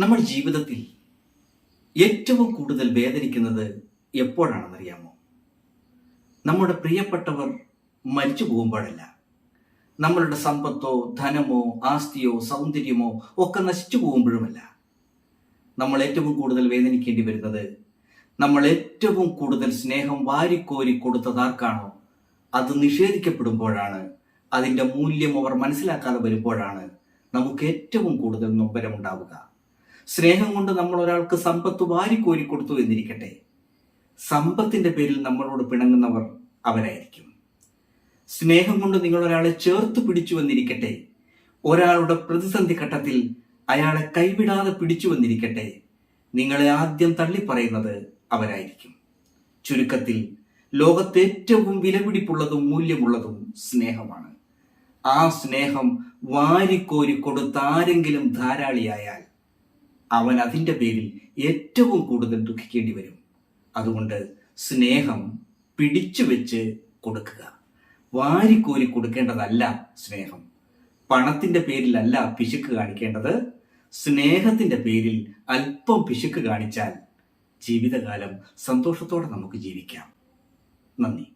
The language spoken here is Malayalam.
നമ്മൾ ജീവിതത്തിൽ ഏറ്റവും കൂടുതൽ വേദനിക്കുന്നത് എപ്പോഴാണെന്നറിയാമോ? നമ്മുടെ പ്രിയപ്പെട്ടവർ മരിച്ചു പോകുമ്പോഴല്ല. നമ്മളുടെ സമ്പത്തോ ധനമോ ആസ്തിയോ സൗന്ദര്യമോ ഒക്കെ നശിച്ചു പോകുമ്പോഴുമല്ല. നമ്മൾ ഏറ്റവും കൂടുതൽ വേദനിക്കേണ്ടി വരുന്നത് നമ്മൾ ഏറ്റവും കൂടുതൽ സ്നേഹം വാരിക്കോരി കൊടുത്തതാർക്കാണോ അത് നിഷേധിക്കപ്പെടുമ്പോഴാണ്. അതിൻ്റെ മൂല്യം അവർ മനസ്സിലാക്കാതെ വരുമ്പോഴാണ് നമുക്ക് ഏറ്റവും കൂടുതൽ നൊമ്പരമുണ്ടാവുക. സ്നേഹം കൊണ്ട് നമ്മൾ ഒരാൾക്ക് സമ്പത്ത് വാരിക്കോരി കൊടുത്തു എന്നിരിക്കട്ടെ, സമ്പത്തിന്റെ പേരിൽ നമ്മളോട് പിണങ്ങുന്നവർ അവരായിരിക്കും. സ്നേഹം കൊണ്ട് നിങ്ങൾ ഒരാളെ ചേർത്ത് പിടിച്ചു വന്നിരിക്കട്ടെ, ഒരാളുടെ പ്രതിസന്ധി ഘട്ടത്തിൽ അയാളെ കൈവിടാതെ പിടിച്ചു വന്നിരിക്കട്ടെ, നിങ്ങളെ ആദ്യം തള്ളിപ്പറയുന്നത് അവരായിരിക്കും. ചുരുക്കത്തിൽ ലോകത്തെ ഏറ്റവും വിലപിടിപ്പുള്ളതും മൂല്യമുള്ളതും സ്നേഹമാണ്. ആ സ്നേഹം വാരിക്കോരി കൊടുത്താരെങ്കിലും ധാരാളിയായാൽ അവൻ അതിൻ്റെ പേരിൽ ഏറ്റവും കൂടുതൽ ദുഃഖിക്കേണ്ടി വരും. അതുകൊണ്ട് സ്നേഹം പിടിച്ചു വെച്ച് കൊടുക്കുക. വാരിക്കോരി കൊടുക്കേണ്ടതല്ല സ്നേഹം. പണത്തിന്റെ പേരിലല്ല പിശുക്ക് കാണിക്കേണ്ടത്. സ്നേഹത്തിന്റെ പേരിൽ അല്പം പിശുക്ക് കാണിച്ചാൽ ജീവിതകാലം സന്തോഷത്തോടെ നമുക്ക് ജീവിക്കാം. നന്ദി.